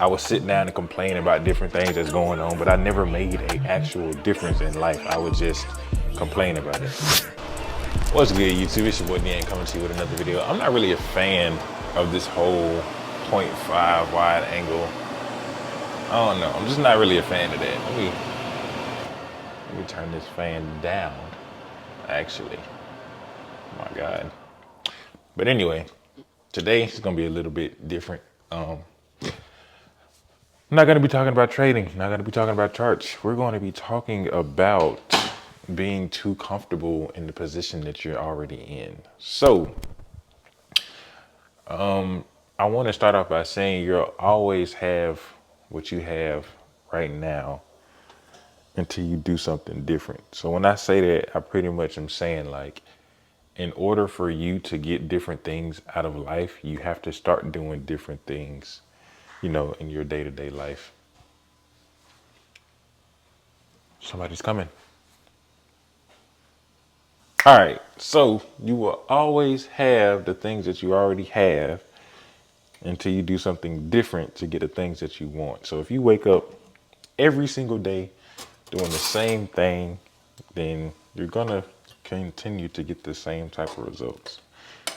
I would sit down and complain about different things that's going on, but I never made a actual difference in life. I would just complain about it. What's good, YouTube? It's your boy Dan coming to you with another video. I'm not really a fan of this whole point 0.5 wide angle. I don't know. I'm just not really a fan of that. Let me turn this fan down. Actually, oh my God. But anyway, today is gonna be a little bit different. I'm not going to be talking about trading, not going to be talking about charts. We're going to be talking about being too comfortable in the position that you're already in. So, I want to start off by saying you'll always have what you have right now until you do something different. So when I say that, I pretty much am saying like, in order for you to get different things out of life, you have to start doing different things, in your day-to-day life. Somebody's coming. All right, so you will always have the things that you already have until you do something different to get the things that you want. So if you wake up every single day doing the same thing, then you're gonna continue to get the same type of results.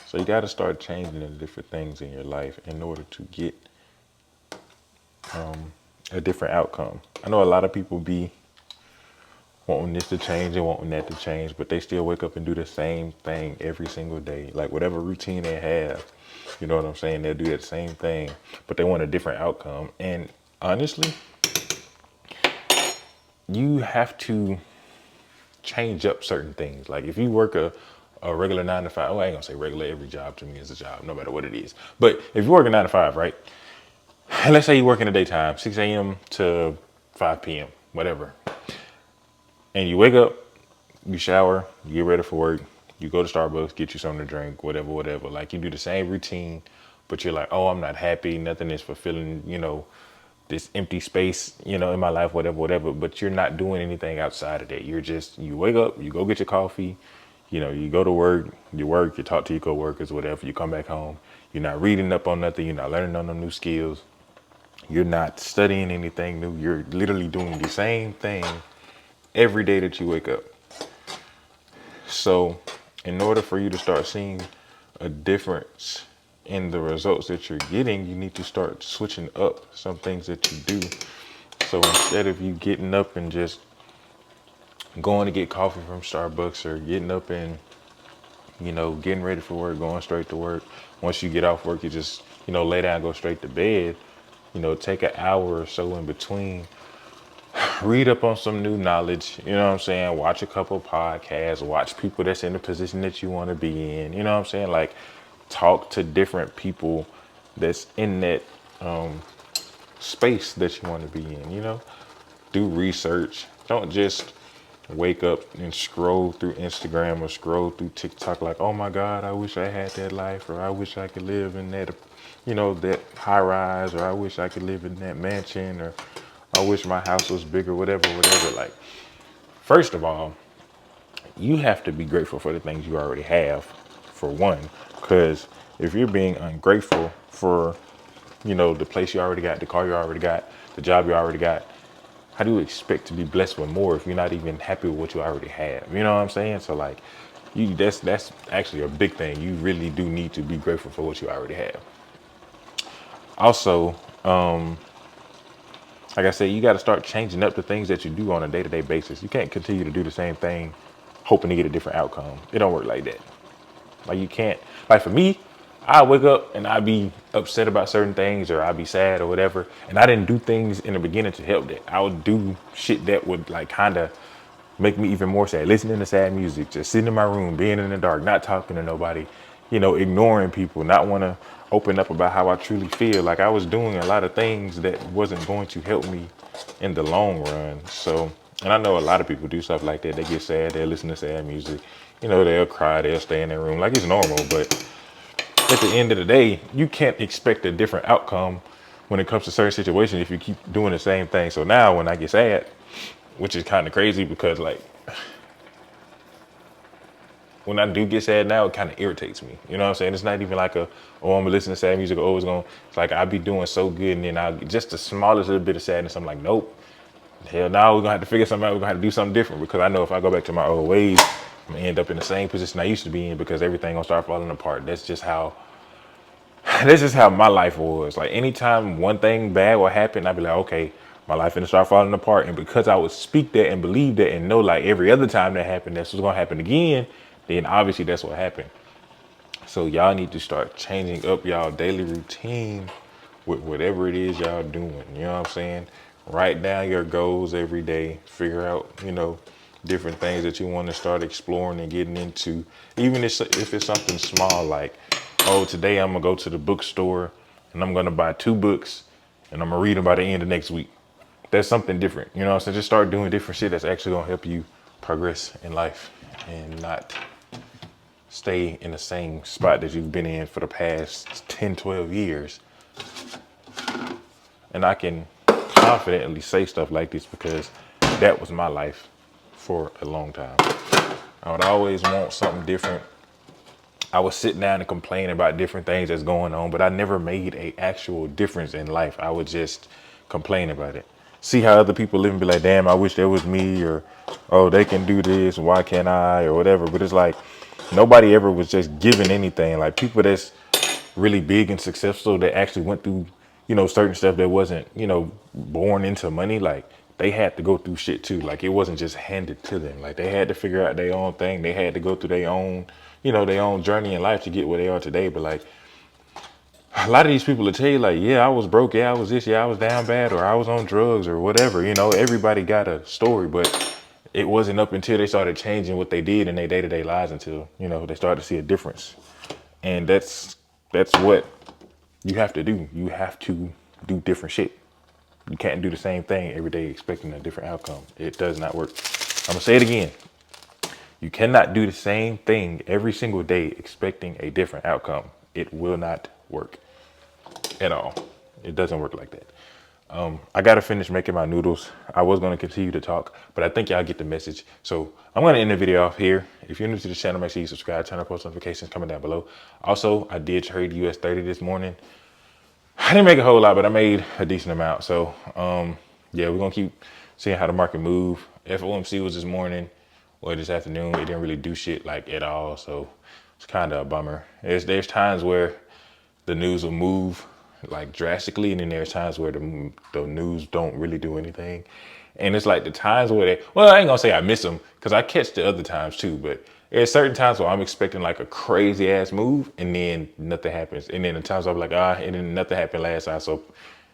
So you got to start changing the different things in your life in order to get a different outcome. I know a lot of people be wanting this to change and wanting that to change, but they still wake up and do the same thing every single day. Like whatever routine they have, you know what I'm saying? They'll do that same thing, but they want a different outcome. And honestly, you have to change up certain things. Like if you work a regular 9 to 5, oh, I ain't gonna say regular, every job to me is a job, no matter what it is. But if you work a 9 to 5, right? And let's say you work in the daytime, 6 a.m. to 5 p.m., whatever. And you wake up, you shower, you get ready for work, you go to Starbucks, get you something to drink, whatever. Like you do the same routine, but you're like, oh, I'm not happy. Nothing is fulfilling, this empty space, in my life, whatever. But you're not doing anything outside of that. You wake up, you go get your coffee, you go to work, you talk to your coworkers, whatever. You come back home, you're not reading up on nothing, you're not learning on no new skills. You're not studying anything new. You're literally doing the same thing every day that you wake up. So in order for you to start seeing a difference in the results that you're getting, you need to start switching up some things that you do. So instead of you getting up and just going to get coffee from Starbucks or getting up and, getting ready for work, going straight to work. Once you get off work, you just, lay down, go straight to bed, take an hour or so in between, read up on some new knowledge, you know what I'm saying? Watch a couple podcasts, watch people that's in the position that you want to be in, you know what I'm saying? Like talk to different people that's in that space that you want to be in, do research. Don't just wake up and scroll through Instagram or scroll through TikTok like, oh my God, I wish I had that life, or I wish I could live in that, that high rise, or I wish I could live in that mansion, or I wish my house was bigger, whatever. Like, first of all, you have to be grateful for the things you already have, for one, because if you're being ungrateful for, the place you already got, the car you already got, the job you already got, how do you expect to be blessed with more if you're not even happy with what you already have? You know what I'm saying? So like, that's actually a big thing. You really do need to be grateful for what you already have. Also, like I said, you got to start changing up the things that you do on a day-to-day basis. You can't continue to do the same thing hoping to get a different outcome. It don't work like that. Like you can't, like for me, I wake up and I be upset about certain things or I be sad or whatever. And I didn't do things in the beginning to help that. I would do shit that would like kind of make me even more sad. Listening to sad music, just sitting in my room, being in the dark, not talking to nobody, ignoring people, not want to open up about how I truly feel. Like I was doing a lot of things that wasn't going to help me in the long run. So, and I know a lot of people do stuff like that. They get sad, they listen to sad music, they'll cry, they'll stay in their room like it's normal. But at the end of the day, you can't expect a different outcome when it comes to certain situations if you keep doing the same thing. So now when I get sad, which is kind of crazy because like when I do get sad now, it kind of irritates me. You know what I'm saying? It's not even like oh, I'm gonna listen to sad music, oh, it's gonna, it's like I be doing so good and then I just the smallest little bit of sadness, I'm like, nope, hell no, we're gonna have to figure something out, we're gonna have to do something different, because I know if I go back to my old ways, I'm gonna end up in the same position I used to be in, because everything gonna start falling apart. That's just how my life was. Like anytime one thing bad will happen, I'd be like, okay, my life gonna start falling apart. And because I would speak that and believe that and know like every other time that happened, that's what's gonna happen again, then obviously that's what happened. So y'all need to start changing up y'all daily routine with whatever it is y'all doing. You know what I'm saying? Write down your goals every day. Figure out, different things that you want to start exploring and getting into. Even if it's something small, like, oh, today I'm gonna go to the bookstore and I'm gonna buy 2 books and I'm gonna read them by the end of next week. That's something different. You know what I'm saying? Just start doing different shit that's actually gonna help you progress in life and not stay in the same spot that you've been in for the past 10, 12 years. And I can confidently say stuff like this because that was my life for a long time. I would always want something different. I would sit down and complain about different things that's going on, but I never made a actual difference in life. I would just complain about it. See how other people live and be like, damn, I wish that was me, or, oh, they can do this, why can't I, or whatever. But it's like, nobody ever was just given anything. Like people that's really big and successful that actually went through, certain stuff that wasn't, born into money. Like they had to go through shit too. Like it wasn't just handed to them. Like they had to figure out their own thing. They had to go through their own, their own journey in life to get where they are today. But like a lot of these people will tell you like, yeah, I was broke. Yeah, I was this. Yeah, I was down bad, or I was on drugs or whatever. Everybody got a story, but it wasn't up until they started changing what they did in their day-to-day lives until, they started to see a difference. And that's what you have to do. You have to do different shit. You can't do the same thing every day expecting a different outcome. It does not work. I'm gonna say it again. You cannot do the same thing every single day expecting a different outcome. It will not work at all. It doesn't work like that. I gotta finish making my noodles. I was gonna continue to talk, but I think y'all get the message. So I'm gonna end the video off here. If you're new to the channel, make sure you subscribe, turn on post notifications coming down below. Also, I did trade US 30 this morning. I didn't make a whole lot, but I made a decent amount. So yeah, we're gonna keep seeing how the market move. FOMC was this morning or this afternoon. It didn't really do shit like at all. So it's kind of a bummer. There's times where the news will move like drastically, and then there's times where the news don't really do anything. And it's like the times where I ain't gonna say I miss them because I catch the other times too, but there's certain times where I'm expecting like a crazy ass move and then nothing happens. And then the times I'm like, and then nothing happened last time, so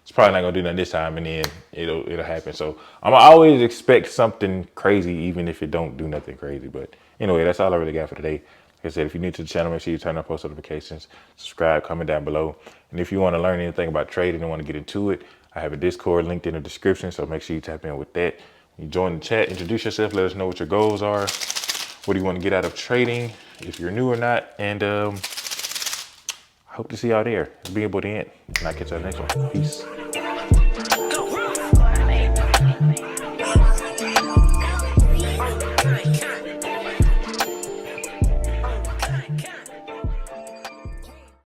it's probably not gonna do nothing this time, and then it'll happen. So I'm always expect something crazy even if it don't do nothing crazy. But anyway, that's all I really got for today. Like I said, if you're new to the channel, make sure you turn on post notifications, subscribe, comment down below. And if you want to learn anything about trading and want to get into it, I have a Discord linked in the description, so make sure you tap in with that. You join the chat, introduce yourself, let us know what your goals are. What do you want to get out of trading, if you're new or not? And I hope to see y'all there. It's being able to end. And I'll catch y'all next one. Peace.